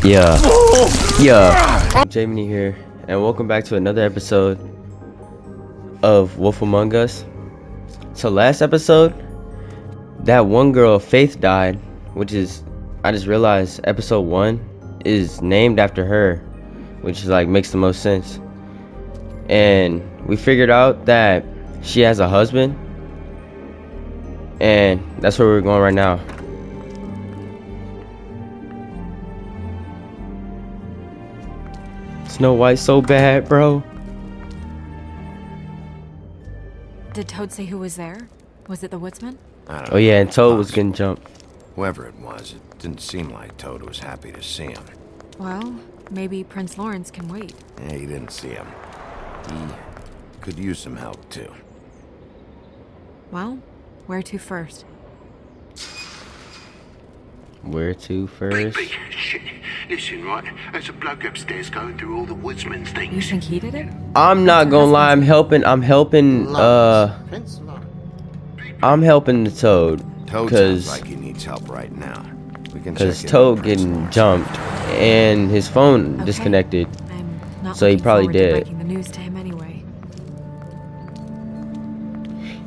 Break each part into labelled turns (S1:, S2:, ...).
S1: Yeah. Yeah. Jamie here, and welcome back to another episode of Wolf Among Us. So last episode, that one girl, Faith, died, which is, I just realized episode 1 is named after her, which is like makes the most sense. And we figured out that she has a husband, and that's where we're going right now. Snow White so bad, bro.
S2: Did Toad say who was there? Was it the woodsman?
S1: Oh yeah, and Toad was getting jumped.
S3: Whoever it was, it didn't seem like Toad was happy to see him.
S2: Well, maybe Prince Lawrence can wait.
S3: Yeah, he didn't see him. He could use some help, too.
S2: Well, where to first?
S1: Where to first?
S4: Shit. Listen, right, there's a bloke upstairs going through all the woodsman's things.
S2: You think he did it?
S1: I'm not gonna lie, I'm helping the Toad.
S3: Toad sounds like he needs help right now. We can check
S1: Cause Toad getting jumped and his phone disconnected.
S2: I'm not
S1: So he
S2: looking
S1: probably
S2: forward to
S1: dead.
S2: breaking the news to him anyway.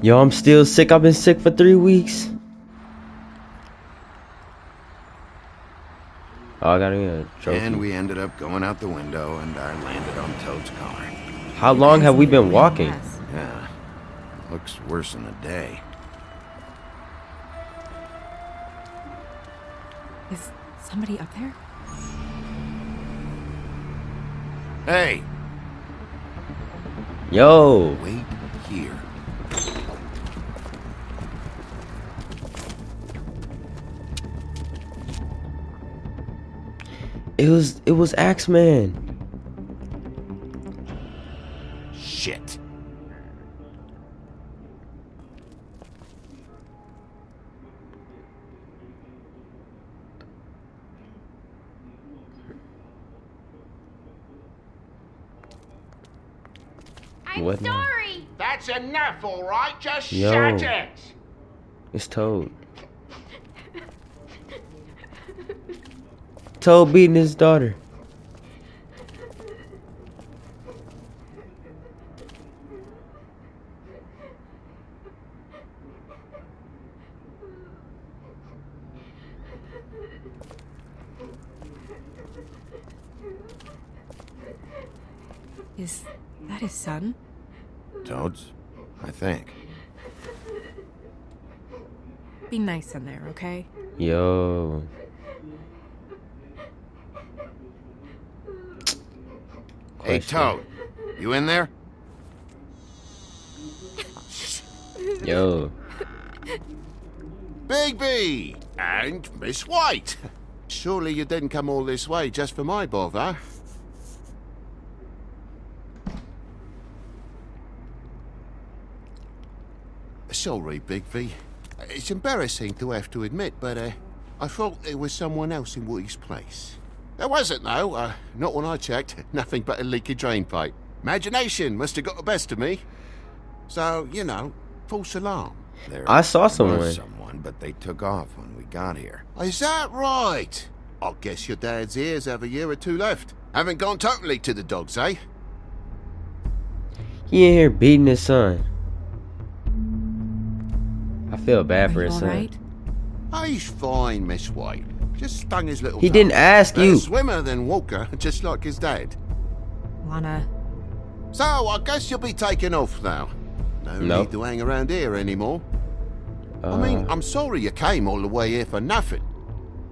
S1: Yo, I'm still sick. I've been sick for 3 weeks. Oh, I got a trophy.
S3: And we ended up going out the window, and I landed on Toad's car.
S1: How long have we been walking?
S2: Yes.
S3: Yeah, looks worse than a day.
S2: Is somebody up there?
S3: Hey,
S1: Yo,
S3: wait here.
S1: it was Axeman.
S3: Shit.
S1: What now?
S5: Sorry.
S4: That's enough, all right? Just
S1: Yo.
S4: shut it.
S1: It's Toad. Toad beating his daughter.
S2: Is that his son?
S3: Toad's? I think.
S2: Be nice in there, okay?
S1: Yo.
S3: Hey,
S1: Question.
S3: Toad, you in there?
S1: Yo.
S4: Bigby and Miss White. Surely you didn't come all this way just for my bother. Sorry, Bigby. It's embarrassing to have to admit, but I thought there was someone else in Woody's place. There wasn't, though. Not when I checked. Nothing but a leaky drain pipe. Imagination must have got the best of me. So, you know, false alarm.
S3: There
S1: I saw
S3: was
S1: someone.
S3: someone, but they took off when we got here.
S4: Is that right? I guess your dad's ears have a year or two left. Haven't gone totally to the dogs, eh?
S1: He in here beating his son. I feel bad for
S2: Are you
S1: his son.
S2: alright?
S4: He's fine, Miss White. Just stung his little
S1: He
S4: toe.
S1: didn't ask
S4: Better
S1: you.
S4: swimmer than Walker, just like his dad.
S2: Lana,
S4: So, I guess you'll be taking off now. No
S1: Nope.
S4: need to hang around here anymore. I mean, I'm sorry you came all the way here for nothing.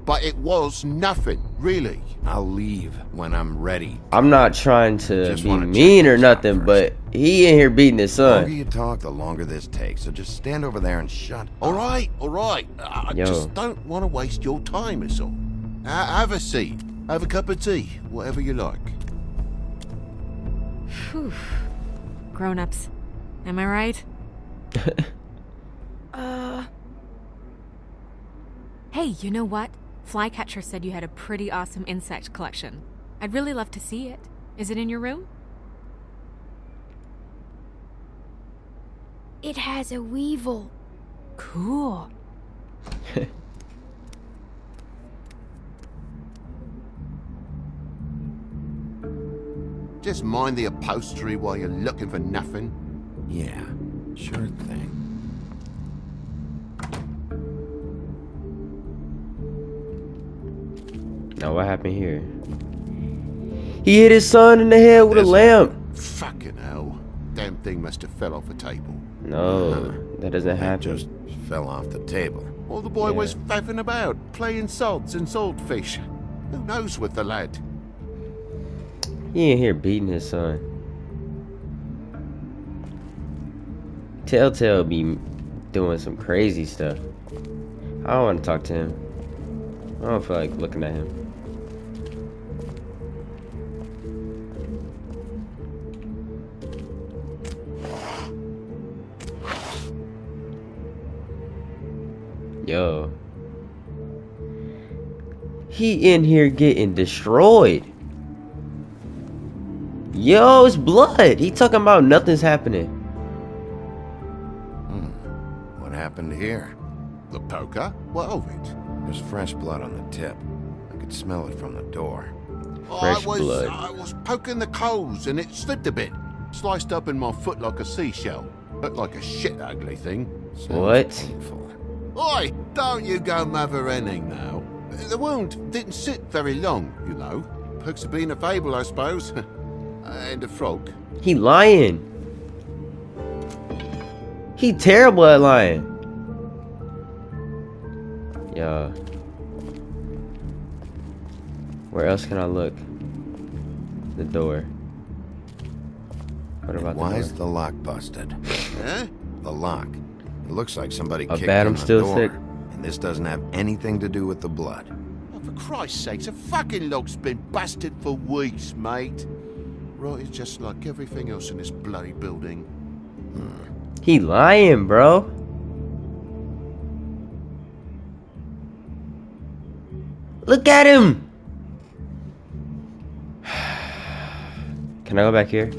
S4: But it was nothing, really.
S3: I'll leave when I'm ready.
S1: I'm not trying to
S3: Just
S1: be
S3: wanna check
S1: mean or
S3: things out
S1: nothing,
S3: first.
S1: but he in here beating his
S3: The longer
S1: son.
S3: you talk, the longer this takes. So just stand over there and shut
S4: All
S3: up.
S4: right, all right. I
S1: Yo.
S4: just don't want to waste your time, is all. Have a seat. Have a cup of tea. Whatever you like.
S2: Phew. Grown-ups. Am I right? Hey, you know what? Flycatcher said you had a pretty awesome insect collection. I'd really love to see it. Is it in your room?
S5: It has a weevil.
S4: Just mind the upholstery while you're looking for nothing.
S3: Yeah, sure thing.
S1: Now what happened here? He hit his son in the head with a lamp.
S4: Fucking hell. Damn thing must have fell off a table.
S1: No, that doesn't
S3: It
S1: happen.
S3: just fell off the table.
S4: Or the boy was faffing about, playing sods and swordfish. Who knows with the lad?
S1: He in here beating his son. Telltale be doing some crazy stuff. I don't want to talk to him. I don't feel like looking at him. Yo. He in here getting destroyed. Yo, it's blood. He talking about nothing's happening.
S3: What happened here?
S4: The poker? What of it?
S3: There's fresh blood on the tip. I could smell it from the door.
S1: Fresh blood.
S4: I was poking the coals and it slipped a bit. Sliced up in my foot like a seashell. Looked like a shit ugly thing.
S3: Sounds
S1: What?
S3: painful.
S4: Oi, don't you go mother-henning now. The wound didn't sit very long, you know. Perks have been a fable, I suppose. And a frog.
S1: He lying. He terrible at lying. Yeah. Where else can I look? The door. What about
S3: Why
S1: the
S3: is
S1: door?
S3: the lock busted?
S4: Eh?
S3: The lock. It looks like somebody
S1: I
S3: kicked
S1: bet
S3: in
S1: I'm
S3: the
S1: still
S3: door.
S1: sick.
S3: And this doesn't have anything to do with the blood.
S4: Oh, for Christ's sakes, a fucking log's been busted for weeks, mate. Right, it's just like everything else in this bloody building.
S1: He lying, bro. Look at him. Can I go back here?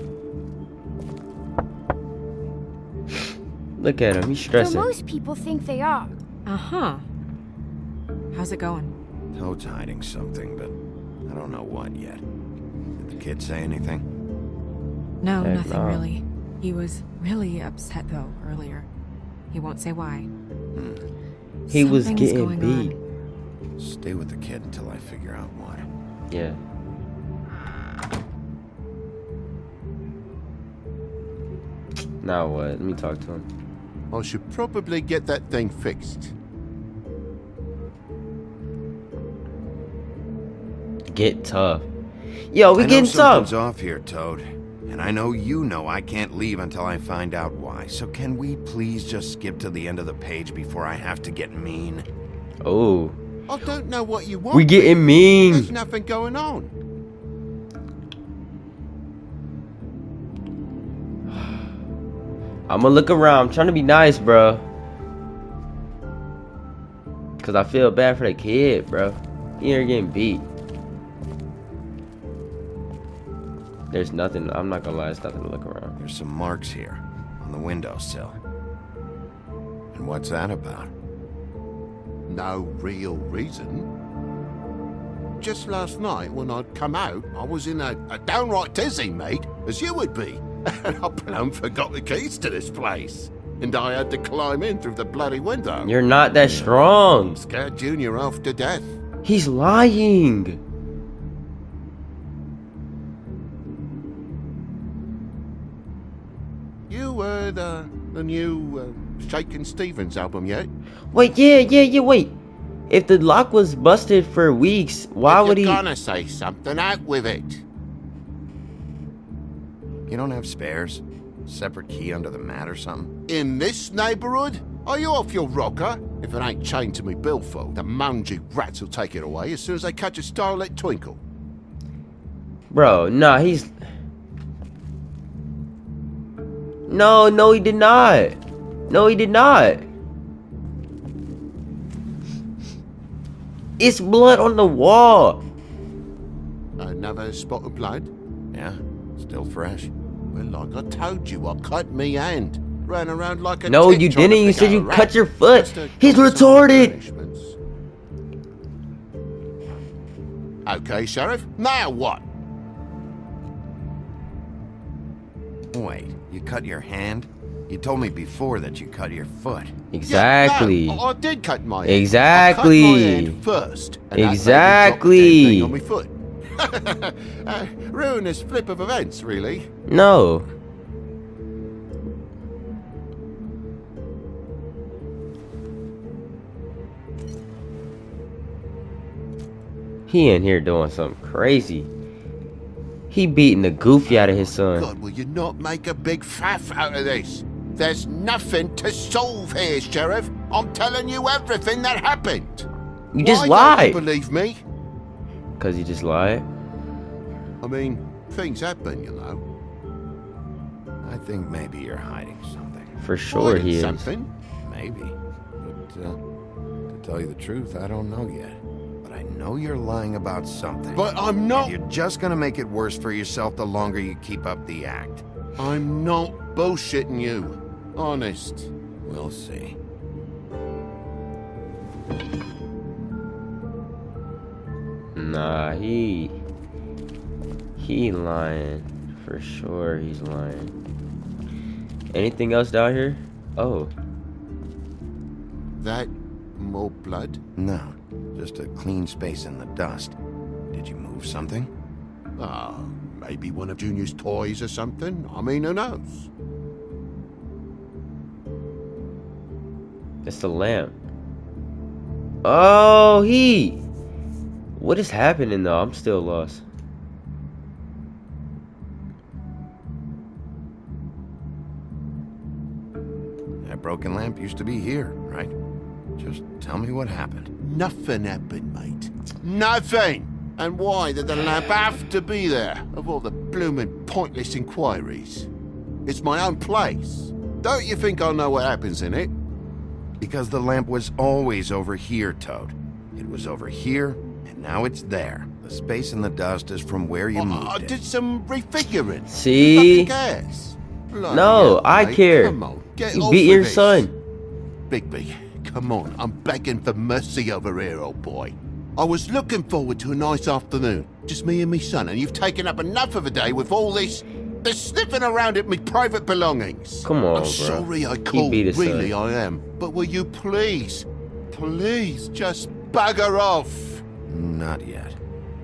S1: Look at him. He's
S5: So
S1: stressing.
S5: most people think they are.
S2: Uh-huh. How's it going?
S3: Toad's hiding something, but I don't know what yet. Did the kid say anything?
S2: No,
S1: Heck
S2: nothing
S1: no.
S2: really. He was really upset, though, earlier. He won't say why.
S1: He was
S2: Something's
S1: getting
S2: going
S1: beat.
S2: on.
S3: Stay with the kid until I figure out what.
S1: Yeah. Now what? Let me talk to him.
S4: I should probably get that thing fixed.
S1: Get tough. Yo, we
S3: I know
S1: getting
S3: something's
S1: tough.
S3: off here, Toad. And I know you know I can't leave until I find out why. So can we please just skip to the end of the page before I have to get mean?
S1: Oh,
S4: I don't know what you want.
S1: we getting
S4: There's
S1: mean.
S4: nothing going on.
S1: I'm gonna look around. I'm trying to be nice, bro. Cause I feel bad for the kid, bro. He here getting beat. There's nothing. I'm not gonna lie. There's nothing to look around.
S3: There's some marks here on the windowsill. And what's that about?
S4: No real reason. Just last night when I'd come out, I was in a downright tizzy, mate, as you would be. And I plumb forgot the keys to this place. And I had to climb in through the bloody window.
S1: You're not that strong.
S4: Scared Junior off to death.
S1: He's lying.
S4: You heard the new Shakin' Stevens album yet?
S1: Wait, yeah. Wait. If the lock was busted for weeks, why
S4: If
S1: would he?
S4: you're gonna say something, out with it.
S3: You don't have spares? Separate key under the mat or something?
S4: In this neighborhood? Are you off your rocker? If it ain't chained to me billfold, the mangy rats will take it away as soon as they catch a starlit twinkle.
S1: Bro, nah, he's. No, he did not. No, he did not. It's blood on the wall.
S4: Another spot of blood?
S3: Yeah, still fresh.
S4: Well, like I told you, I cut me hand. Ran around like a
S1: No,
S4: tit
S1: you
S4: trying to
S1: didn't. You
S4: pick
S1: said
S4: out
S1: you
S4: a rat.
S1: cut your foot.
S4: Just to
S1: He's
S4: get some
S1: retarded.
S4: punishments. Okay, Sheriff. Now what?
S3: Wait, you cut your hand? You told me before that you cut your foot.
S1: Exactly.
S4: Yeah, no, I did cut my hand.
S1: Exactly.
S4: I cut my hand first. And
S1: Exactly.
S4: That made me drop the damn thing on my foot. Ruinous flip of events, really.
S1: No. He in here doing something crazy. He beating the goofy out of his son.
S4: God, will you not make a big faff out of this? There's nothing to solve here, Sheriff. I'm telling you everything that happened.
S1: You just
S4: Why don't
S1: lied.
S4: you believe me?
S1: Cause you just lied.
S4: I mean, things happen, you know.
S3: I think maybe you're hiding something.
S1: For sure he is.
S4: Something.
S3: Maybe. But, to tell you the truth, I don't know yet. But I know you're lying about something.
S4: But I'm not.
S3: And you're just gonna make it worse for yourself the longer you keep up the act.
S4: I'm not bullshitting you. Honest.
S3: We'll see.
S1: Nah, he lying. For sure he's lying. Anything else down here? Oh.
S4: That more blood?
S3: No, just a clean space in the dust. Did you move something?
S4: Ah, maybe one of Junior's toys or something. I mean, who knows?
S1: It's the lamp. Oh, what is happening though? I'm still lost.
S3: That broken lamp used to be here, right? Just tell me what happened.
S4: Nothing happened, mate. Nothing! And why did the lamp have to be there, of all the bloomin' pointless inquiries? It's my own place. Don't you think I know what happens in it?
S3: Because the lamp was always over here, Toad. It was over here, and now it's there. The space in the dust is from where you moved
S4: I
S3: it.
S4: did some refiguring.
S1: See?
S4: Who cares? Bloody
S1: No,
S4: hell,
S1: I
S4: mate.
S1: care.
S4: Come on, get
S1: You
S4: off
S1: beat
S4: of
S1: your
S4: this.
S1: son.
S4: Bigby, come on. I'm begging for mercy over here, old boy. I was looking forward to a nice afternoon. Just me and me son, and you've taken up enough of a day with all this sniffing around at me private belongings.
S1: Come on,
S4: I'm
S1: bro.
S4: sorry I
S1: He
S4: called,
S1: beat his
S4: really
S1: son.
S4: I am. But will you please just bugger off?
S3: Not yet.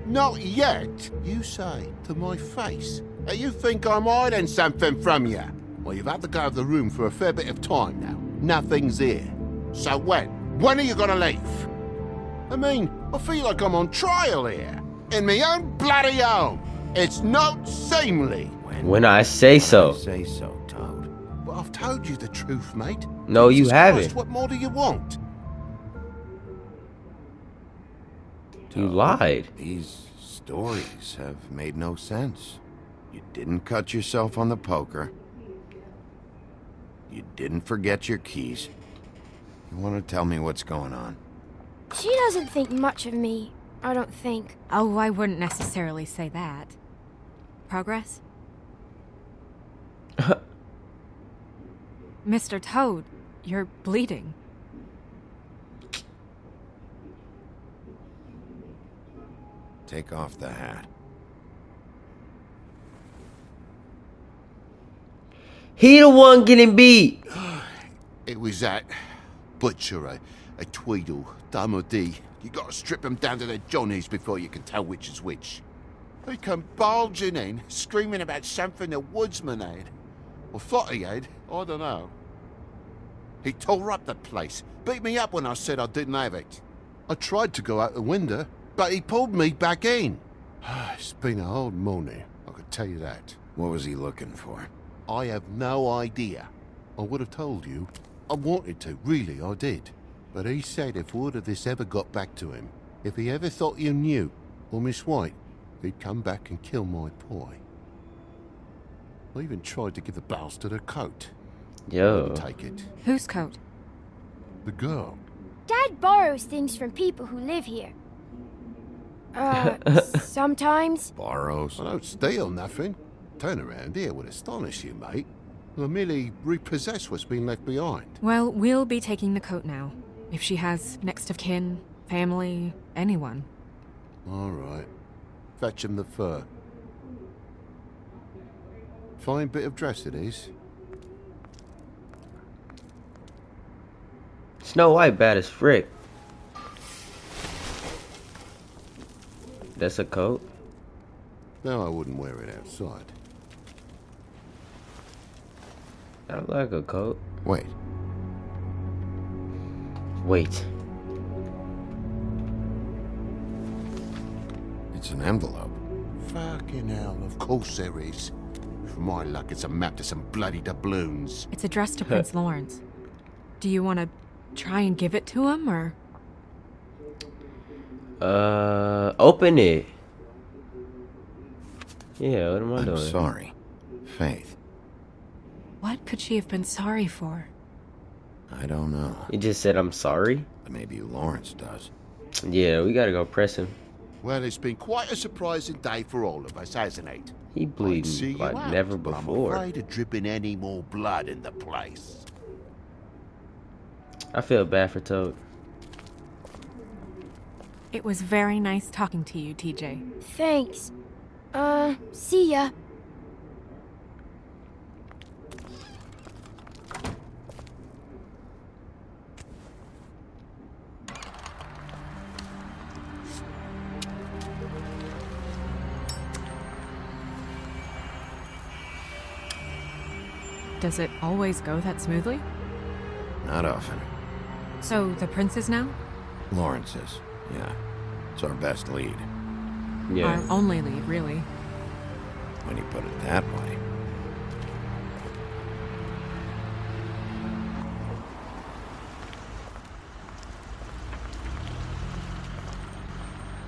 S4: Not yet, you say to my face. You think I'm hiding something from you? Well, you've had to go out of the room for a fair bit of time now. Nothing's here. So when? When are you gonna leave? I mean, I feel like I'm on trial here. In my own bloody home. It's not seemly.
S1: When I say so.
S3: Say so, Toad.
S4: But I've told you the truth, mate.
S1: No, you
S4: Jesus
S1: haven't.
S4: Christ, what more do you want?
S1: You lied.
S3: These stories have made no sense. You didn't cut yourself on the poker. You didn't forget your keys. You want to tell me what's going on?
S5: She doesn't think much of me, I don't think.
S2: Oh, I wouldn't necessarily say that. Progress? Mr. Toad, you're bleeding.
S3: Take off the hat.
S1: He the one getting beat.
S4: It was that butcher, a Tweedle, Dumody. You gotta strip them down to their johnnies before you can tell which is which. They come bulging in, screaming about something the woodsman had. Or thought he had, I don't know. He tore up the place, beat me up when I said I didn't have it. I tried to go out the window, but he pulled me back in. It's been a hard morning, I can tell you that.
S3: What was he looking for?
S4: I have no idea. I would have told you. I wanted to, really, I did. But he said if word of this ever got back to him, if he ever thought you knew, or Miss White, he'd come back and kill my boy. I even tried to give the bastard a coat.
S1: Yo.
S4: Wouldn't take it.
S2: Whose coat?
S4: The girl.
S5: Dad borrows things from people who live here. Sometimes.
S3: Borrows?
S4: I don't steal nothing. Turn around here would astonish you, mate. I merely repossess what's been left behind.
S2: Well, we'll be taking the coat now. If she has next of kin, family, anyone.
S4: All right. Fetch him the fur. Fine bit of dress it is.
S1: Snow White bad as frick. That's a coat?
S4: No, I wouldn't wear it outside.
S1: I like a coat.
S4: Wait.
S1: Wait.
S3: It's an envelope.
S4: Fucking hell, of course there is. For my luck, it's a map to some bloody doubloons.
S2: It's addressed to Prince Lawrence. Do you want to try and give it to him, or?
S1: Open it. Yeah, what am I
S3: I'm
S1: doing?
S3: sorry. Faith.
S2: What could she have been sorry for?
S3: I don't know.
S1: He just said I'm sorry?
S3: But maybe Lawrence does.
S1: Yeah, we gotta go press him.
S4: Well, it's been quite a surprising day for all of us, hasn't it?
S1: He
S4: I'd see
S1: bleeding
S4: you
S1: like
S4: out,
S1: never
S4: but I'm
S1: before.
S4: afraid of dripping any more blood in the place.
S1: I feel bad for Toad.
S2: It was very nice talking to you, TJ.
S5: Thanks. See ya.
S2: Does it always go that smoothly?
S3: Not often.
S2: So, the prince is now?
S3: Lawrence is. Yeah. It's our best lead.
S1: Yeah.
S2: Our only lead, really.
S3: When you put it that way.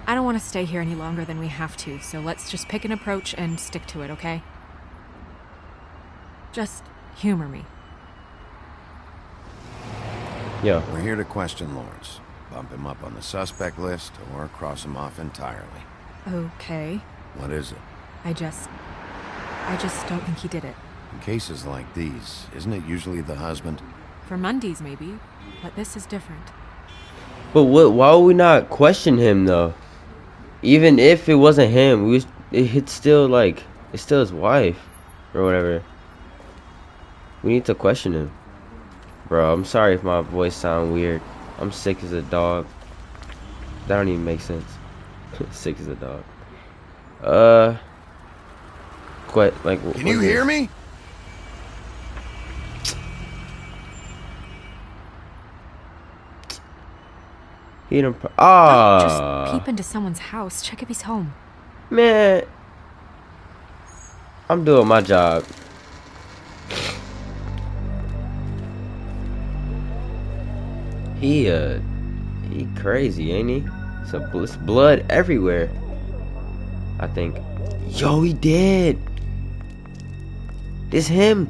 S2: I don't want to stay here any longer than we have to, so let's just pick an approach and stick to it, okay? Just humor me.
S1: Yo.
S3: We're here to question Lawrence. Bump him up on the suspect list or cross him off entirely.
S2: Okay.
S3: What is it?
S2: I just don't think he did it.
S3: In cases like these, isn't it usually the husband?
S2: For Mundy's, maybe, but this is different.
S1: But why would we not question him though? Even if it wasn't him, it's still like, it's still his wife or whatever. We need to question him. Bro, I'm sorry if my voice sound weird. I'm sick as a dog. That don't even make sense. Sick as a dog.
S3: Can you hear me?
S1: He didn't.
S2: Just peep into someone's house. Check if he's home.
S1: Man, I'm doing my job. He crazy, ain't he? So it's blood everywhere. I think. Yo, he did. It's him.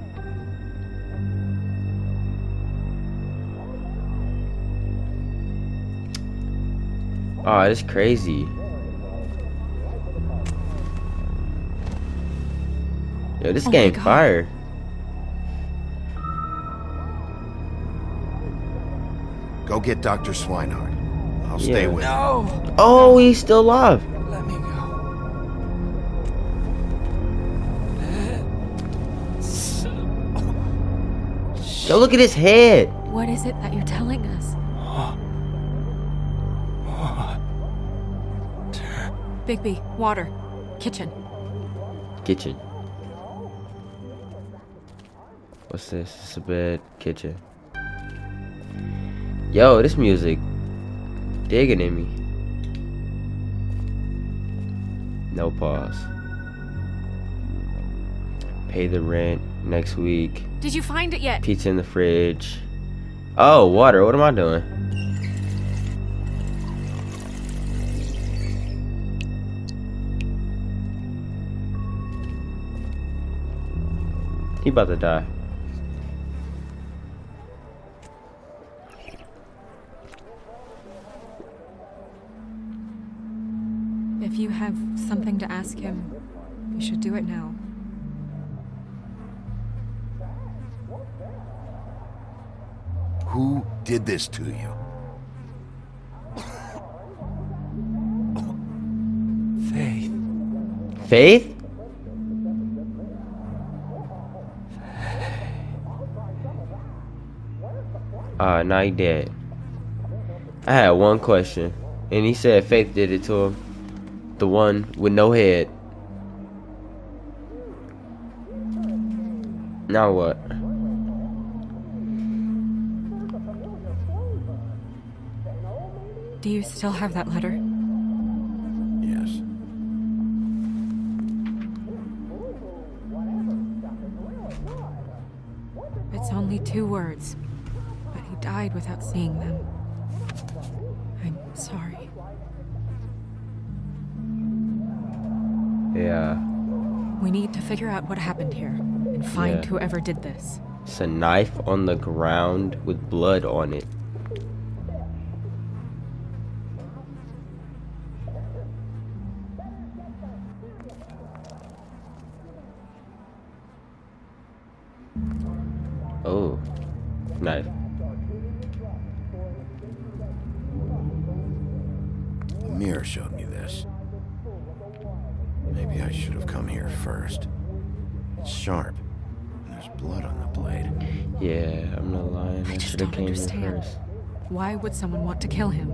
S1: Oh, it's crazy. Yo, this game fire.
S3: Go get Dr. Swinehart. I'll stay with him.
S1: Oh, he's still alive.
S6: Let me go.
S1: Yo, look at his head.
S2: What is it that you're telling us? Bigby, water. Kitchen.
S1: Kitchen. What's this? It's a bed. Kitchen. Yo, this music digging in me. No pause. Pay the rent next week.
S2: Did you find it yet?
S1: Pizza in the fridge. Oh, water. What am I doing? He about to die.
S2: If you have something to ask him, you should do it now.
S3: Who did this to you?
S6: Faith.
S1: Faith? Now he dead. I had one question, and he said Faith did it to him. The one with no head. Now what?
S2: Do you still have that letter?
S3: Yes.
S2: It's only 2 words, but he died without seeing them. I'm sorry.
S1: Yeah.
S2: We need to figure out what happened here and find
S1: Yeah.
S2: whoever did this.
S1: It's a knife on the ground with blood on it. Oh, knife.
S3: The mirror showed me this. Maybe I should have come here first. It's sharp, and there's blood on the blade.
S1: Yeah, I'm not lying.
S2: I
S1: I
S2: just
S1: should have
S2: don't
S1: came here
S2: understand.
S1: first.
S2: Why would someone want to kill him?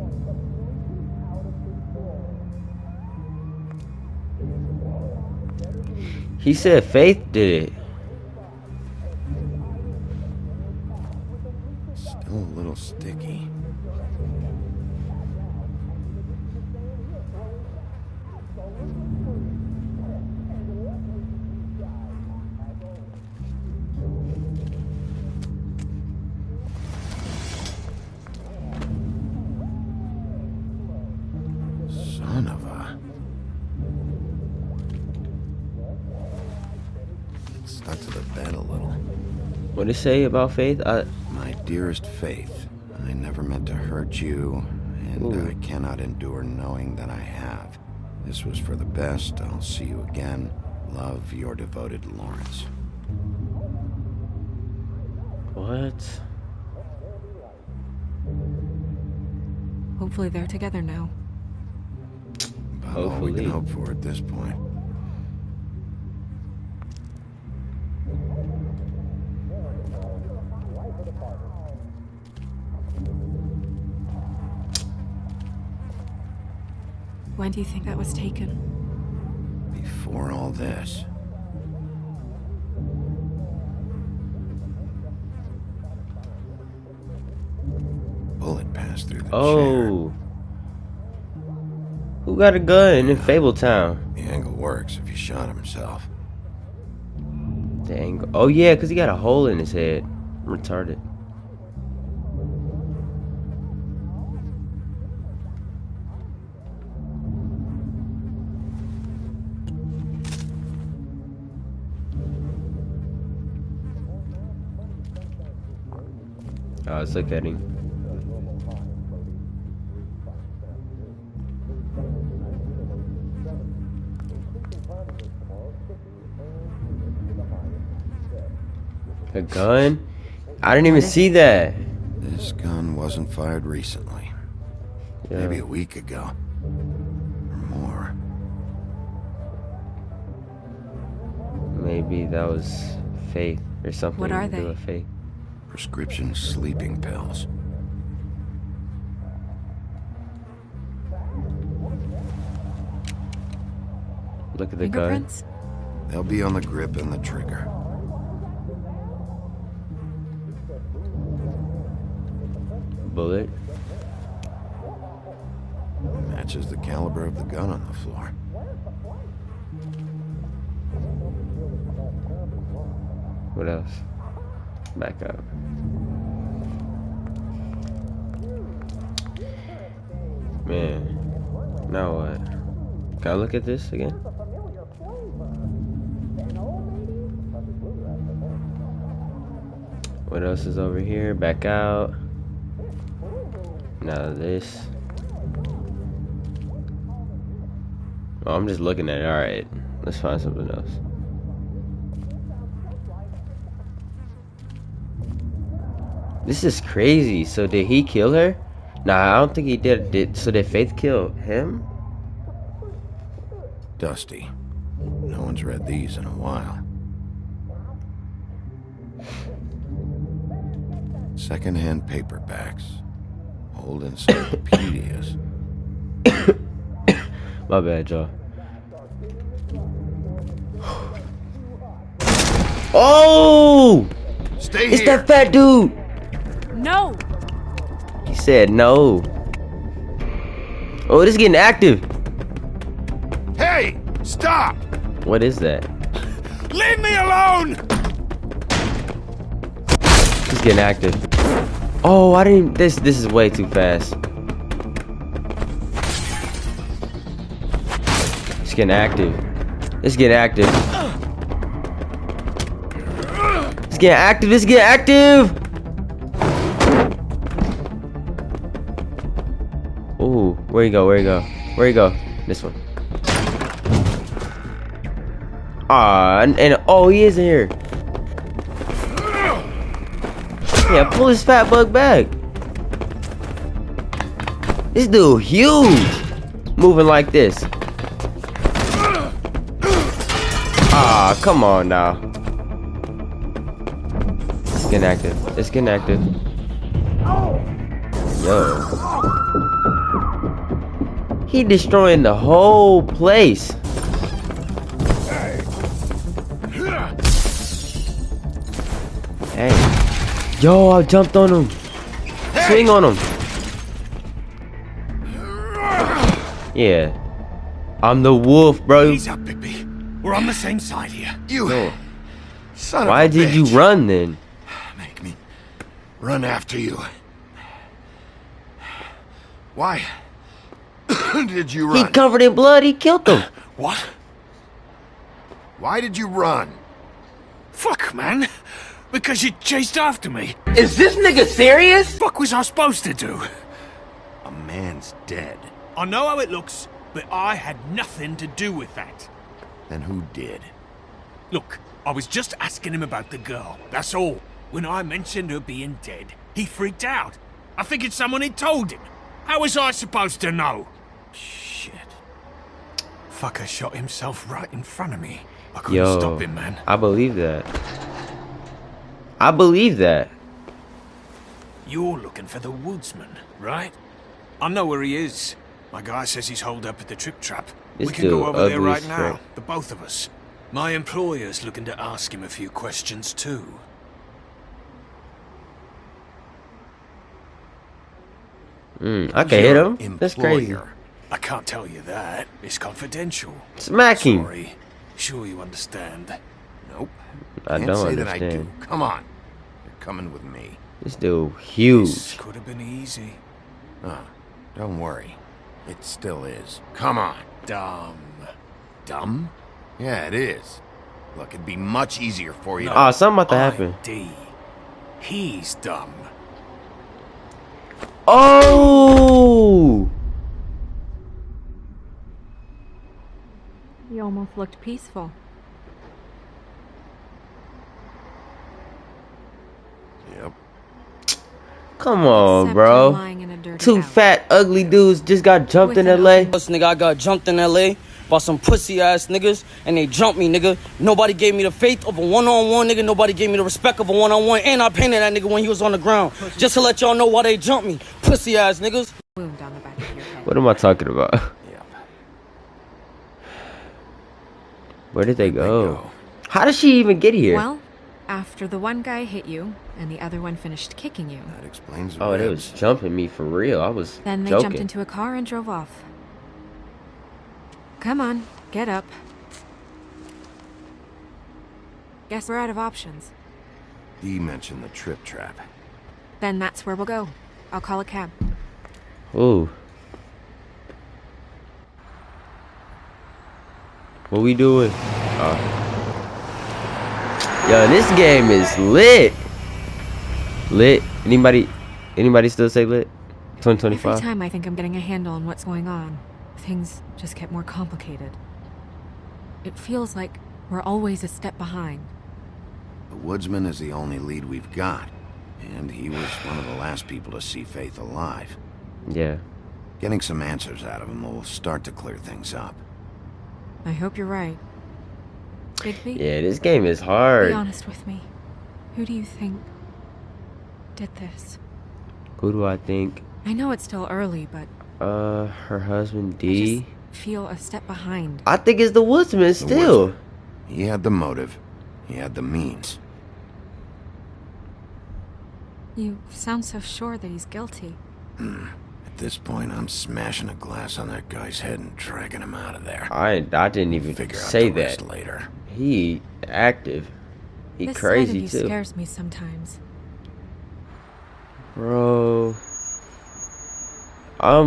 S1: He said Faith did it.
S3: Still a little sticky. Son of a... It's stuck to the bed a little.
S1: What did it say about Faith?
S3: My dearest Faith, I never meant to hurt you, and
S1: Ooh.
S3: I cannot endure knowing that I have. This was for the best. I'll see you again. Love, your devoted Lawrence.
S1: What?
S2: Hopefully they're together now.
S3: About all we
S1: Hopefully.
S3: can hope for at this point.
S2: When do you think that was taken?
S3: Before all this, bullet passed through the chair.
S1: Oh. Who got a gun in Fabletown?
S3: The angle works if he shot himself.
S1: Dang. Oh yeah, because he got a hole in his head. I'm retarded. Oh, let's look at him. A gun? I didn't even see that.
S3: This gun wasn't fired recently.
S1: Yeah.
S3: Maybe a week ago. Or more.
S1: Maybe that was Faith or something.
S2: What are
S1: to do
S2: they?
S1: with Faith.
S3: Prescription sleeping pills.
S1: Look at the gun.
S2: Fingerprints?
S3: They'll be on the grip and the trigger.
S1: Bullet.
S3: Matches the caliber of the gun on the floor.
S1: What else? Back up. Man. Now what? Can I look at this again? What else is over here? Back out. Now this. Oh, I'm just looking at it. Alright. Let's find something else. This is crazy. So did he kill her? Nah, I don't think he did. So did Faith kill him?
S3: Dusty. No one's read these in a while. Secondhand paperbacks. Old encyclopedias.
S1: My bad, y'all. Oh!
S3: Stay
S1: It's
S3: here!
S1: that fat dude!
S2: No!
S1: He said no. Oh, this is getting active.
S3: Hey! Stop!
S1: What is that?
S3: Leave me alone!
S1: He's getting active. Oh, I didn't. This is way too fast. It's getting active. It's getting active. It's getting active. It's getting active. Ooh, where you go? Where you go? Where you go? This one. Ah, and oh, he is in here. Yeah, pull this fat bug back. This dude huge. Moving like this. Ah, come on now. It's getting active. It's getting active. Yo. He destroying the whole place. Hey. Yo, I jumped on him. Swing on him. Yeah. I'm the wolf, bro.
S3: Ease up, Bigby. We're on the same side here. You
S1: No.
S3: son
S1: Why
S3: of a
S1: did you
S3: bitch.
S1: run then?
S3: Make me run after you. Why did you
S1: He
S3: run?
S1: covered in blood. He killed him.
S3: What? Why did you run?
S6: Fuck, man. Because you chased after me.
S7: Is this nigga serious?
S6: Fuck was I supposed to do?
S3: A man's dead.
S6: I know how it looks, but I had nothing to do with that.
S3: Then who did?
S6: Look, I was just asking him about the girl, that's all. When I mentioned her being dead, he freaked out. I figured someone had told him. How was I supposed to know? Shit. Fucker shot himself right in front of me. I couldn't
S1: Yo,
S6: stop him, man.
S1: I believe that. I believe that.
S6: You're looking for the woodsman, right? I know where he is. My guy says he's holed up at the Trip Trap.
S1: This
S6: We can go
S1: dude
S6: over there
S1: ugly
S6: right
S1: as
S6: now,
S1: fuck.
S6: the both of us. My employer's looking to ask him a few questions too.
S1: I can hit him.
S3: Your
S1: That's crazy.
S3: employer.
S6: I can't tell you that. It's confidential.
S1: Smack him.
S6: Sorry. Sure you understand.
S3: Nope.
S1: I
S3: Can't
S1: don't
S3: say that I do.
S1: understand.
S3: Come on. You're coming with me.
S1: This dude
S6: This
S1: huge.
S6: could have been easy.
S3: Oh, don't worry. It still is. Come on.
S6: Dumb.
S3: Dumb? Yeah, it is. Look, it'd be much easier for you.
S1: Ah, something about to happen.
S6: ID. He's dumb.
S1: Oh!
S2: You almost looked peaceful.
S3: Yep.
S1: Come on,
S2: Except
S1: bro.
S2: you're lying in a dirty
S1: Two
S2: alley.
S1: fat, ugly dudes just got jumped
S2: With
S1: in
S2: an
S1: LA.
S2: open-
S7: This nigga, I got jumped in LA by some pussy ass niggas, and they jumped me, nigga. Nobody gave me the faith of a one-on-one, nigga. Nobody gave me the respect of a one-on-one, and I painted that nigga when he was on the ground. Just to let y'all know why they jumped me. Pussy ass niggas.
S2: Wound on the back of your head.
S1: What am I talking about?
S3: Yep.
S1: Where did they go?
S3: go?
S1: How did she even get here?
S2: Well, after the one guy hit you and the other one finished kicking you,
S3: That explains the
S1: Oh, they
S3: ribs.
S1: was jumping me for real. I was
S2: then they
S1: joking.
S2: jumped into a car and drove off. Come on, get up. Guess we're out of options.
S3: Dee mentioned the Trip Trap.
S2: Then that's where we'll go. I'll call a cab.
S1: Ooh. What we doing? Yo, this game is lit. Lit. Anybody still say lit?
S2: Every
S1: 2025.
S2: time I think I'm getting a handle on what's going on, things just get more complicated. It feels like we're always a step behind.
S3: The woodsman is the only lead we've got. And he was one of the last people to see Faith alive.
S1: Yeah.
S3: Getting some answers out of him will start to clear things up.
S2: I hope you're right. Bigby,
S1: Yeah, this game is
S2: be
S1: hard.
S2: honest with me. Who do you think did this.
S1: Who do I think?
S2: I know it's still early, but
S1: Her husband
S2: I
S1: D.
S2: just feel a step behind.
S1: I think it's the woodsman
S3: The
S1: still.
S3: woodsman. He had the motive. He had the means.
S2: You sound so sure that he's guilty.
S3: At this point, I'm smashing a glass on that guy's head and dragging him out of there.
S1: I didn't even
S3: Figure out
S1: say
S3: the rest
S1: that.
S3: later.
S1: He active. He
S2: This
S1: crazy
S2: side of you
S1: too.
S2: scares me sometimes.
S1: Bro. I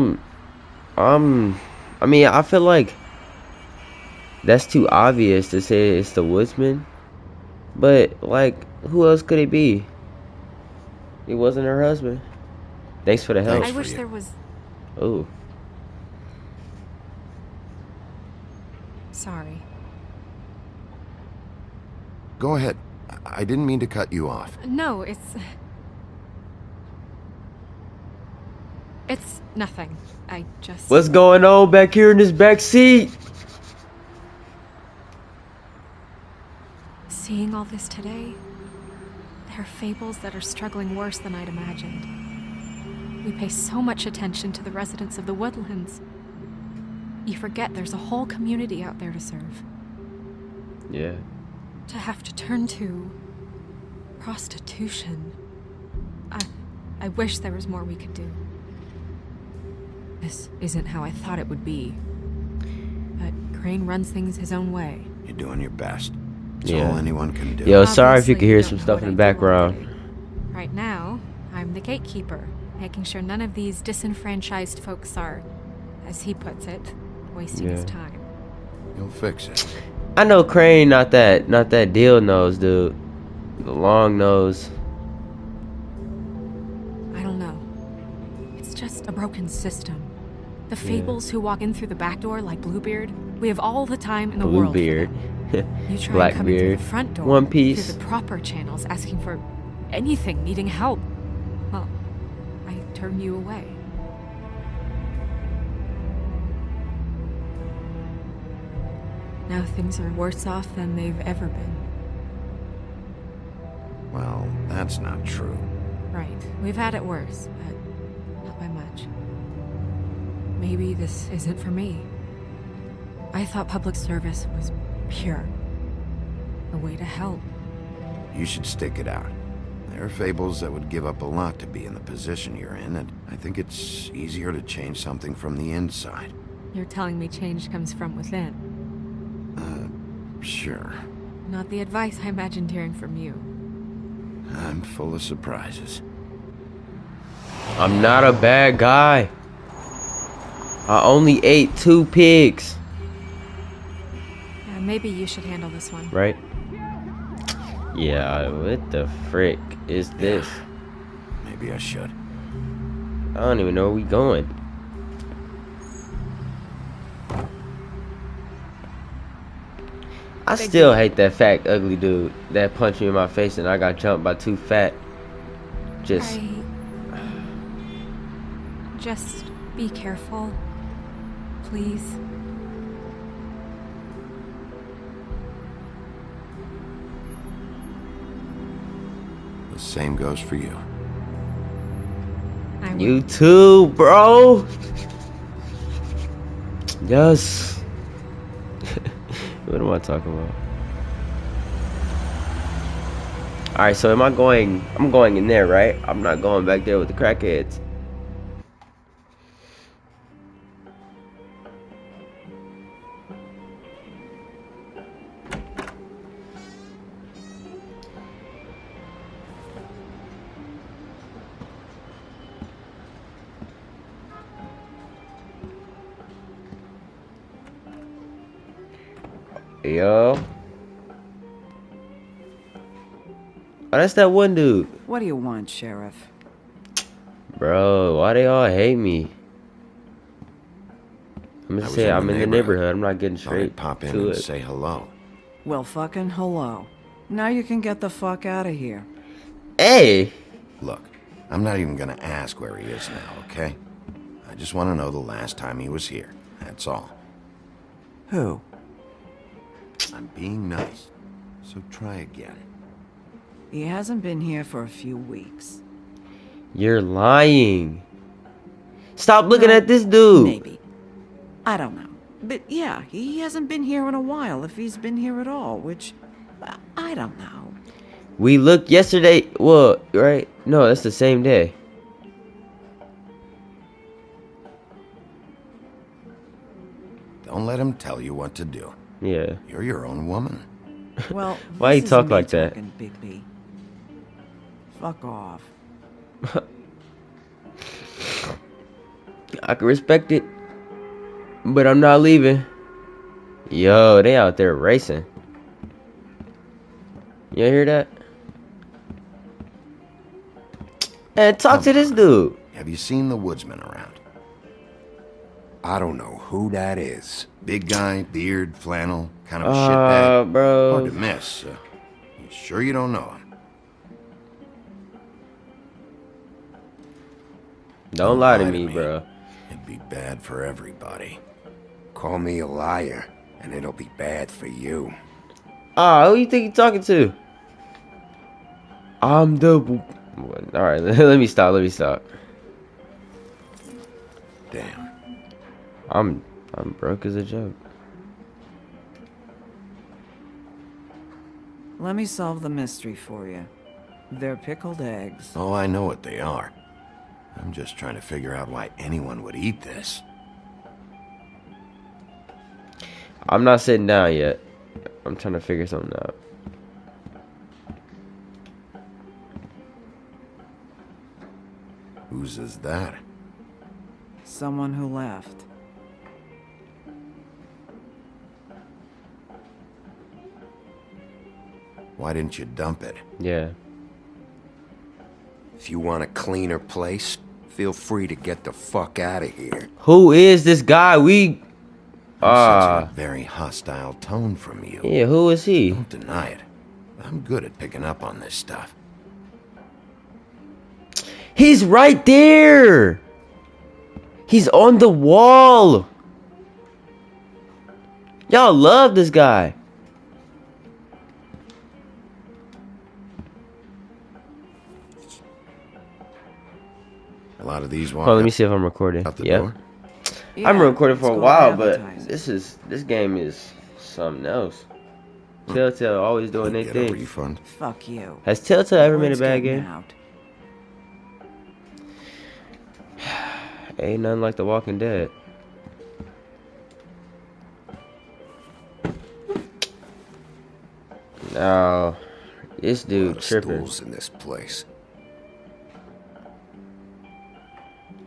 S1: mean, I feel like that's too obvious to say it's the woodsman. But, like, who else could it be? It wasn't her husband. Thanks for the help.
S2: I
S3: for
S2: wish
S3: you.
S2: there was...
S1: Oh.
S2: Sorry.
S3: Go ahead. I didn't mean to cut you off.
S2: No, it's nothing. I just...
S1: What's going on back here in this back seat?
S2: Seeing all this today, there are fables that are struggling worse than I'd imagined. We pay so much attention to the residents of the woodlands. You forget there's a whole community out there to serve.
S1: Yeah.
S2: To have to turn to prostitution. I wish there was more we could do. This isn't how I thought it would be. But Crane runs things his own way.
S3: You're doing your best. It's
S1: Yeah.
S3: all anyone can do.
S1: Yo, sorry if you
S2: Obviously,
S1: can hear
S2: you
S1: some
S2: don't know
S1: stuff
S2: what
S1: in the
S2: I do all
S1: background.
S2: day. Right now, I'm the gatekeeper, making sure none of these disenfranchised folks are, as he puts it, wasting his
S1: Yeah.
S2: time.
S3: You'll fix it.
S1: I know Crane not that deal nose, dude. The long nose.
S2: I don't know. It's just a broken system. The fables who walk in through the back door like Bluebeard, we have all the time in the world. for
S1: Bluebeard.
S2: them. You try and come in through
S1: Blackbeard.
S2: the front door,
S1: One Piece.
S2: through the proper channels, asking for anything, needing help. Well, I turn you away. Now things are worse off than they've ever been.
S3: Well, that's not true.
S2: Right. We've had it worse, but not by much. Maybe this isn't for me. I thought public service was pure. A way to help.
S3: You should stick it out. There are fables that would give up a lot to be in the position you're in, and I think it's easier to change something from the inside.
S2: You're telling me change comes from within.
S3: Sure.
S2: Not the advice I imagined hearing from you.
S3: I'm full of surprises.
S1: I'm not a bad guy. I only ate 2 pigs.
S2: Yeah, maybe you should handle this one.
S1: Right? Yeah, what the frick is this?
S3: Maybe I should.
S1: I don't even know where we going. I still hate that fat, ugly dude that punched me in my face and I got jumped by 2 fat. Just,
S2: Just be careful. Please.
S3: The same goes for you.
S2: I will.
S1: you too, bro. Yes. What am I talking about? Alright, so I'm going in there, right? I'm not going back there with the crackheads. Yo. Oh, that's that one dude.
S8: What do you want, Sheriff?
S1: Bro, why they all hate me? I'm
S3: I
S1: gonna
S3: was
S1: say
S3: in
S1: I'm
S3: the
S1: in the
S3: neighborhood.
S1: neighborhood. I'm not getting
S3: Thought I'd
S1: straight
S3: pop in
S1: to
S3: and
S1: it.
S3: say hello.
S8: Well, fucking hello. Now you can get the fuck out of here.
S1: Hey!
S3: Look, I'm not even gonna ask where he is now, okay? I just want to know the last time he was here. That's all.
S8: Who?
S3: I'm being nice, so try again.
S8: He hasn't been here for a few weeks.
S1: You're lying. Stop looking
S8: No,
S1: at this dude.
S8: Maybe. I don't know. But yeah, he hasn't been here in a while, if he's been here at all, which I don't know.
S1: We looked yesterday. Well, right? No, that's the same day.
S3: Don't let him tell you what to do.
S1: Yeah.
S3: You're your own woman.
S8: Well,
S1: Why you
S8: this
S1: talk
S8: is me
S1: like that?
S8: talking, Bigby. Fuck off.
S1: I can respect it, but I'm not leaving. Yo, they out there racing. You hear that? And talk to this dude.
S3: Have you seen the woodsman around?
S9: I don't know who that is.
S3: Big guy, beard, flannel, kind of a shitbag. Hard
S1: Bro.
S3: to miss. You sure you don't know him?
S1: Don't lie to me, bro.
S3: It'd be bad for everybody.
S9: Call me a liar, and it'll be bad for you.
S1: Ah, who you think you talking to? I'm the... Alright, let me stop.
S3: Damn.
S1: I'm broke as a joke.
S8: Let me solve the mystery for you. They're pickled eggs.
S3: Oh, I know what they are. I'm just trying to figure out why anyone would eat this.
S1: I'm not sitting down yet. I'm trying to figure something out.
S3: Whose is that?
S8: Someone who left.
S3: Why didn't you dump it?
S1: Yeah.
S9: If you want a cleaner place, feel free to get the fuck out of here.
S1: Who is this guy?
S3: I'm sensing a very hostile tone from you.
S1: Yeah, who is he?
S3: Don't deny it. I'm good at picking up on this stuff.
S1: He's right there. He's on the wall. Y'all love this guy.
S3: A lot of these walk
S1: Oh, let me see if I'm recording.
S3: out the
S1: Yep.
S3: door.
S8: Yeah,
S1: I'm recording
S8: it's
S1: for a
S8: called
S1: while, but
S8: advertising.
S1: this game is something else. Telltale always doing their
S3: Get a
S1: thing.
S3: refund.
S8: Fuck you.
S1: Has Telltale ever made a
S8: Word's
S1: bad
S8: getting
S1: game?
S8: out.
S1: Ain't nothing like The Walking Dead. No, this
S9: A lot
S1: dude
S9: of
S1: tripping.
S9: stools in this place.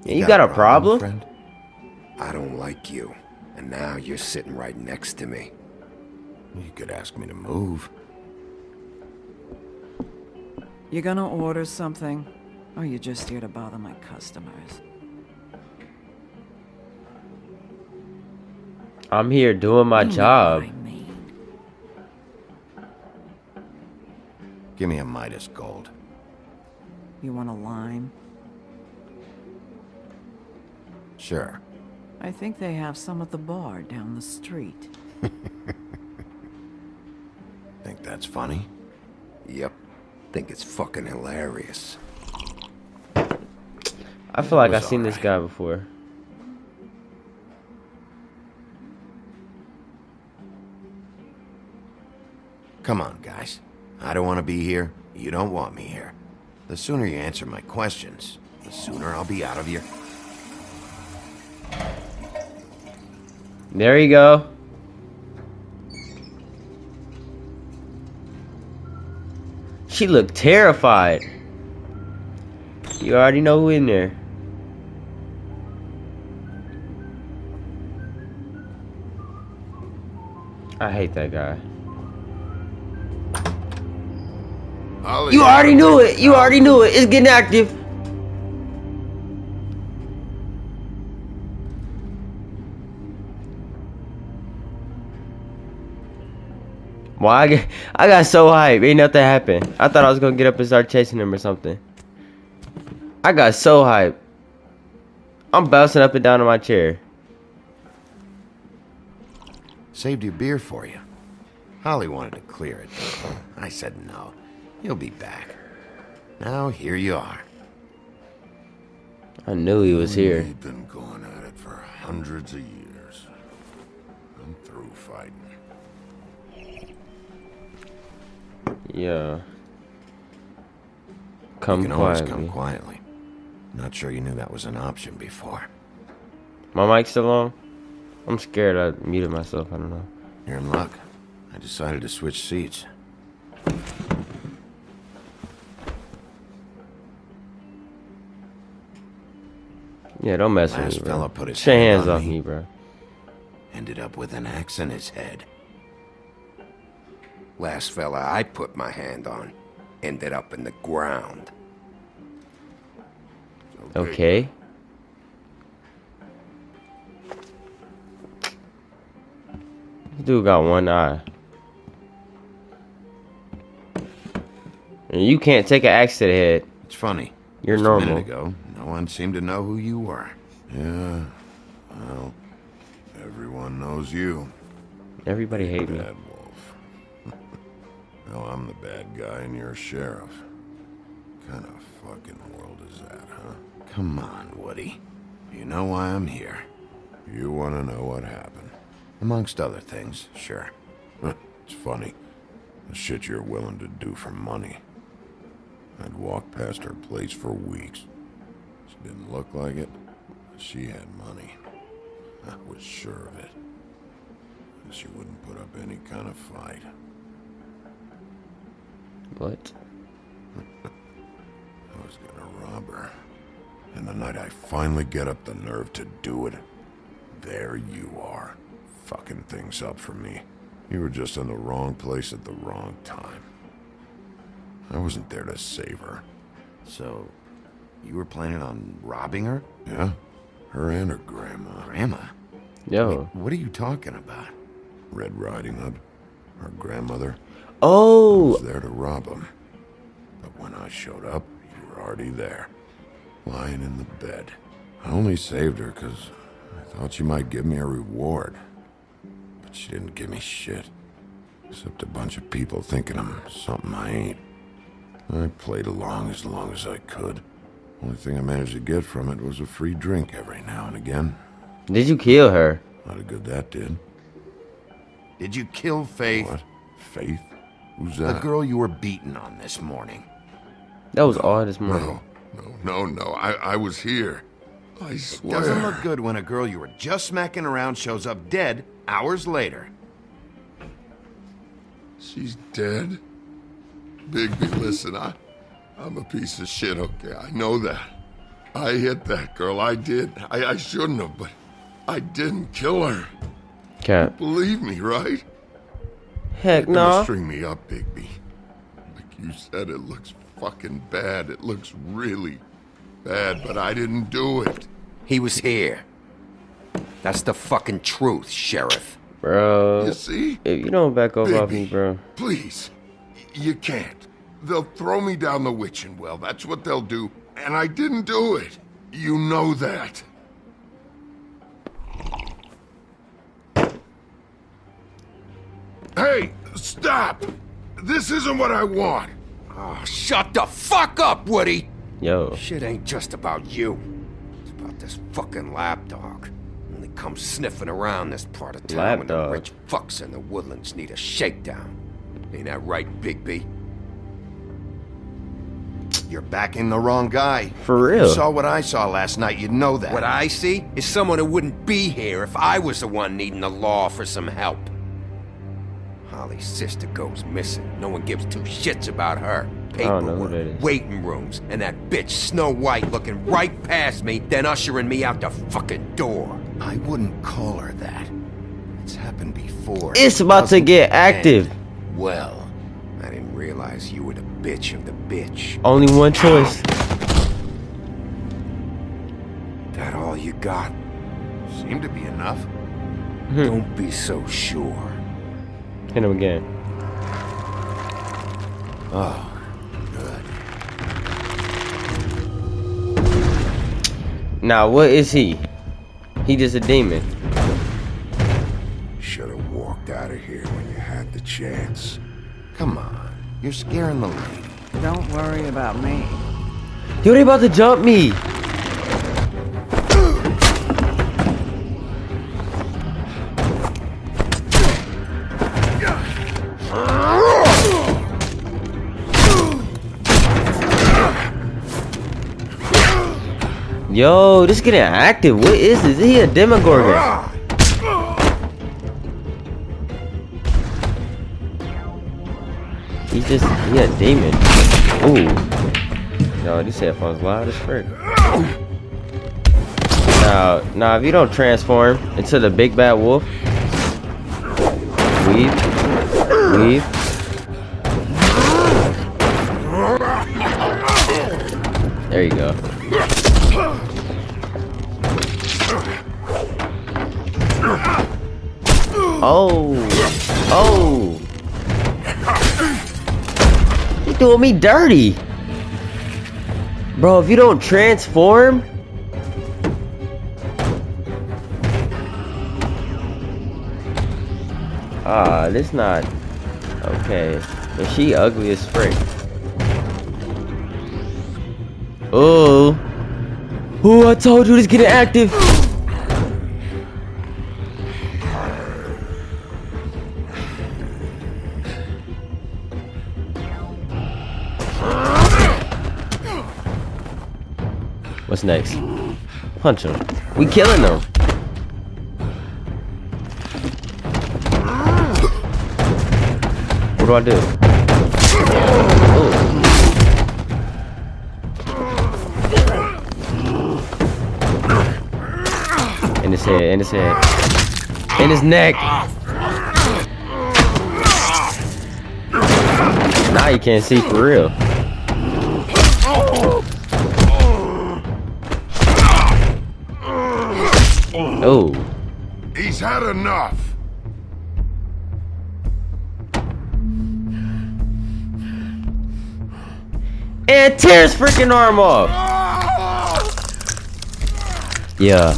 S1: Yeah, you got a problem?
S3: friend?
S9: I don't like you, and now you're sitting right next to me.
S3: You could ask me to move.
S8: You gonna order something? Or you just here to bother my customers?
S1: I'm here doing my
S8: You know
S1: job.
S8: what I mean.
S3: Give me a Midas Gold.
S8: You want a lime?
S3: Sure.
S8: I think they have some at the bar down the street.
S3: Think that's funny?
S9: Yep. Think it's fucking hilarious.
S1: I feel like
S3: It
S1: I've
S3: was
S1: seen this
S3: alright.
S1: guy before.
S3: Come on, guys. I don't want to be here. You don't want me here. The sooner you answer my questions, the sooner I'll be out of here.
S1: There you go. She looked terrified. You already know who in there. I hate that guy. You already knew it. You already knew it. It's getting active. Why I got so hyped. Ain't nothing happened. I thought I was gonna get up and start chasing him or something. I got so hyped. I'm bouncing up and down in my chair.
S3: Saved your beer for you. Holly wanted to clear it. I said no. You'll be back. Now here you are.
S1: I knew he was here.
S3: We've been going at it for hundreds of years. I'm through fighting.
S1: Yeah.
S3: You
S1: Come
S3: can always
S1: quietly.
S3: come quietly. Not sure you knew that was an option before.
S1: My mic's still on? I'm scared I muted myself. I don't know.
S3: You're in luck. I decided to switch seats.
S1: Yeah, don't mess with
S3: Last
S1: me, bro.
S3: fella put his
S1: Get your
S3: hand
S1: hands
S3: on
S1: off
S3: me.
S1: me, bro.
S3: Ended up with an axe in his head.
S9: Last fella I put my hand on ended up in the ground.
S1: Okay. This dude got one eye. And you can't take an axe to the head.
S3: It's funny.
S1: You're
S3: Just
S1: normal.
S3: A minute ago, no one seemed to know who you were. Yeah, well, everyone knows you.
S1: Everybody hate me.
S3: Bad Wolf. Well, I'm the bad guy and you're a sheriff. What kind of fucking world is that, huh? Come on, Woody. You know why I'm here. You want to know what happened. Amongst other things, sure. It's funny. The shit you're willing to do for money. I'd walk past her place for weeks. She didn't look like it, but she had money. I was sure of it. She wouldn't put up any kind of fight.
S1: What?
S3: I was gonna rob her. And the night I finally get up the nerve to do it, there you are, fucking things up for me. You were just in the wrong place at the wrong time. I wasn't there to save her. So, you were planning on robbing her? Yeah, her and her grandma. Grandma?
S1: Yo.
S3: Wait, what are you talking about? Red Riding Hood, her grandmother. I
S1: Oh!
S3: was there to rob him. But when I showed up, you were already there, lying in the bed. I only saved her because I thought she might give me a reward. But she didn't give me shit. Except a bunch of people thinking I'm something I ain't. I played along as I could. Only thing I managed to get from it was a free drink every now and again.
S1: Did you kill her?
S3: Not a good that did. Did you kill Faith? What? Faith? Who's that? The girl you were beating on this morning.
S1: That was all this morning.
S4: No. I was here. I swear.
S3: Doesn't look good when a girl you were just smacking around shows up dead hours later.
S4: She's dead? Bigby, listen, I'm a piece of shit, okay? I know that. I hit that girl, I did. I shouldn't have, but I didn't kill her.
S1: Cap.
S4: Believe me, right?
S1: Heck
S4: You're gonna
S1: no.
S4: string me up, Bigby. Like you said, it looks fucking bad. It looks really bad, but I didn't do it.
S9: He was here. That's the fucking truth, Sheriff.
S1: Bro.
S4: You see?
S1: If you don't back off me, bro.
S4: Please. You can't. They'll throw me down the witching well. That's what they'll do. And I didn't do it. You know that. Hey, stop! This isn't what I want.
S9: Oh, shut the fuck up, Woody!
S1: Yo.
S9: Shit ain't just about you. It's about this fucking lapdog. Only comes sniffing around this part of town when the
S1: Lapdog.
S9: rich fucks in the woodlands need a shakedown. Ain't that right, Bigby?
S3: You're backing the wrong guy.
S1: For real.
S3: You saw what I saw last night, you'd know that.
S9: What I see is someone who wouldn't be here if I was the one needing the law for some help. Holly's sister goes missing. No one gives two shits about her.
S1: don't know who
S9: Paperwork,
S1: that is.
S9: waiting rooms, and that bitch Snow White looking right past me, then ushering me out the fucking door.
S3: I wouldn't call her that. It's happened before.
S1: It's about to get active.
S3: Well,
S9: I didn't realize you were the bitch of the bitch.
S1: Only one choice.
S9: That all you got?
S3: seemed to be enough.
S9: Don't be so sure.
S1: Hit him again.
S3: Oh, good.
S1: Now, what is he? He just a demon.
S9: Should have walked out of here when you had the chance.
S3: Come on, you're scaring the lady.
S8: Don't worry about me.
S1: Yo, they about to jump me. Yo, this getting active. What is this? Is he a Demogorgon? He a demon. Ooh. Yo, these headphones loud as frick. Now, if you don't transform into the big bad wolf, weave. There you go. Oh. You doing me dirty. Bro, if you don't transform. This not okay. But she ugly as frick. Oh, I told you this getting active. What's next? Punch him. We killing them. What do I do? Ooh. In his head, in his head. In his neck. Now you can't see for real. Oh.
S3: He's had enough.
S1: And tear his freaking arm off. Yeah.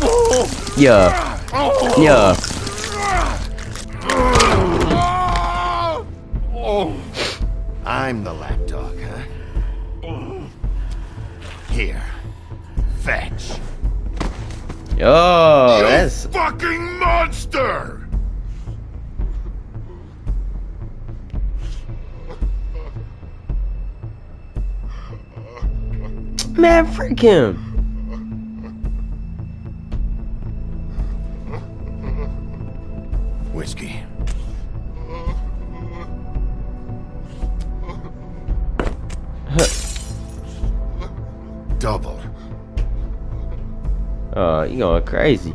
S4: I'm the lapdog, huh? Here. Fetch.
S1: Yo, that's
S3: Fucking monster!
S1: man, freak him.
S4: Whiskey. Double.
S1: Oh, you going crazy.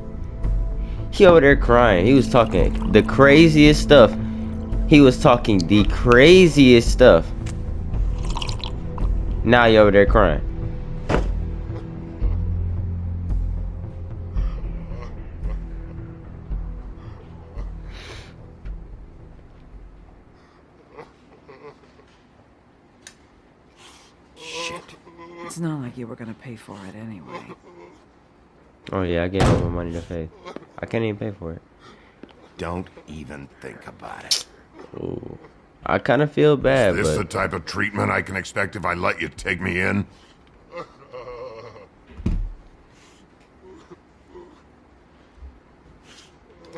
S1: He over there crying. He was talking the craziest stuff. Now you over there crying.
S4: Shit.
S8: It's not like you were gonna pay for it anyway.
S1: Oh yeah, I gave all my money to Faith. I can't even pay for it.
S4: Don't even think about it.
S1: Ooh. I kind of feel bad,
S3: Is this
S1: but
S3: the type of treatment I can expect if I let you take me in?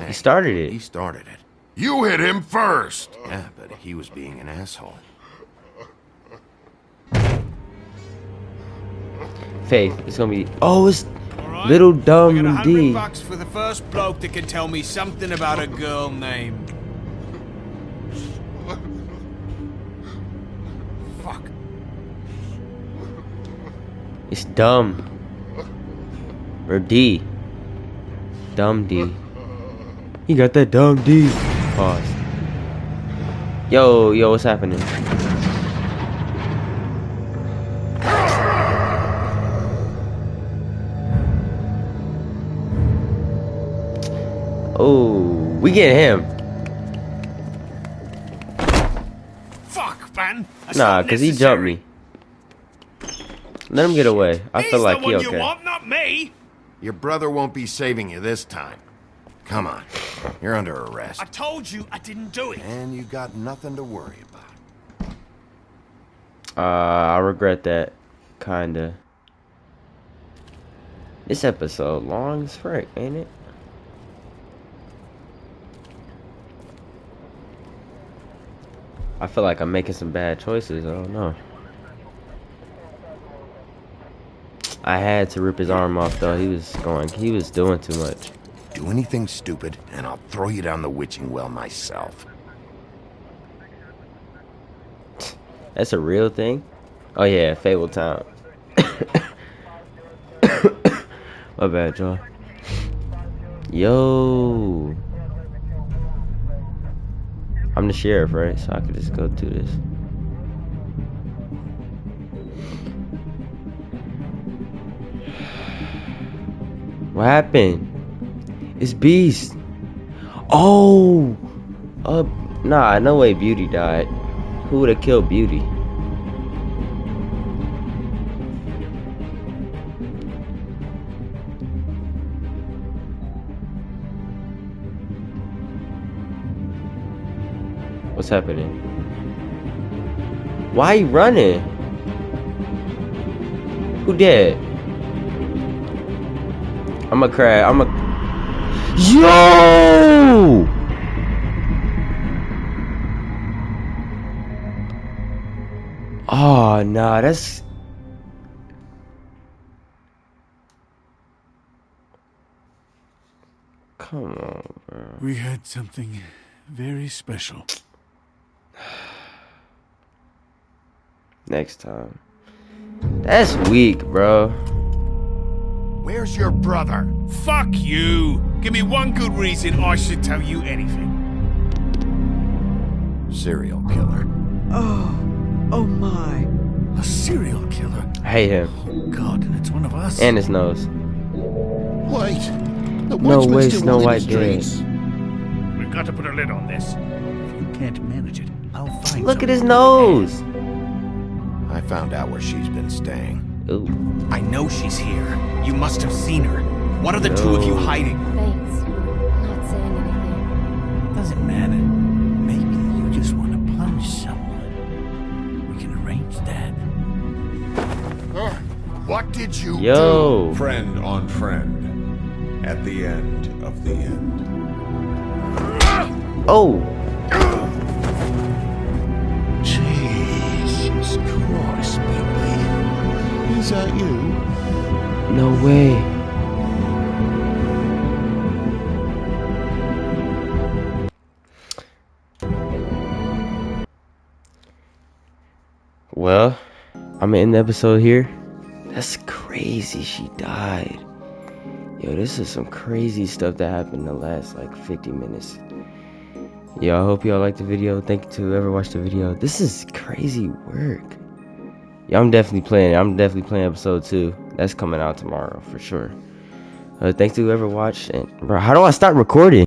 S1: he started it.
S4: He started it.
S3: You hit him first!
S4: Yeah, but he was being an asshole.
S1: Faith, it's gonna be. Oh, it's
S6: Alright,
S1: little
S6: I get
S1: dumb D.
S6: $100 for the first bloke that can tell me something about a girl named... Fuck.
S1: It's dumb. Or D. Dumb D. He got that dumb D. Pause. Yo, what's happening? Oh, we get him.
S6: Fuck, man. That's
S1: Nah,
S6: not
S1: cause he jumped
S6: necessary.
S1: me. Let him get away. I
S6: He's
S1: feel like
S6: the
S1: he
S6: one
S1: okay.
S6: you want, not me.
S4: Your brother won't be saving you this time. Come on. You're under arrest.
S6: I told you I didn't do it.
S4: And you got nothing to worry about.
S1: I regret that, kinda. This episode long as frick, ain't it? I feel like I'm making some bad choices. I don't know. I had to rip his arm off though. He was doing too much.
S3: Do anything stupid, and I'll throw you down the witching well myself.
S1: That's a real thing? Oh yeah, Fable Town. My bad, y'all. Yo. I'm the sheriff, right? So I could just go do this. What happened? It's Beast. Oh. Nah, no way Beauty died. Who would have killed Beauty? What's happening? Why you running? Who dead? I'ma cry. Yo! Oh, nah, that's... Come on, bro.
S6: We had something very special.
S1: Next time. That's weak, bro.
S3: Where's your brother?
S6: Fuck you! Give me one good reason I should tell you anything.
S3: Serial killer.
S8: Oh my.
S6: A serial killer?
S1: I hate him.
S6: Oh god, and it's one of us.
S1: And his nose.
S4: Wait. The
S1: No
S4: Woodsman's
S1: way
S4: still
S1: Snow
S4: on the
S1: White dead.
S4: streets.
S6: We've got to put a lid on this. If you can't manage it, I'll find
S1: Look at his
S6: someone.
S1: nose.
S3: I found out where she's been staying.
S1: Ooh.
S6: I know she's here. You must have seen her. What are the two of you
S1: No.
S6: hiding?
S5: Thanks for not saying anything.
S6: Doesn't matter. Maybe you just want to punish someone. We can arrange that.
S3: What did you
S1: Yo.
S10: Friend on friend. At the end of the end.
S1: Oh.
S4: Jesus Christ, baby. Is that you?
S1: No way. Well, I'm gonna end the episode here. That's crazy. She died. Yo, this is some crazy stuff that happened in the last like 50 minutes. Yo, I hope y'all liked the video. Thank you to whoever watched the video. This is crazy work. Yeah, I'm definitely playing episode 2. That's coming out tomorrow for sure. Thanks to whoever watched. And bro, how do I start recording?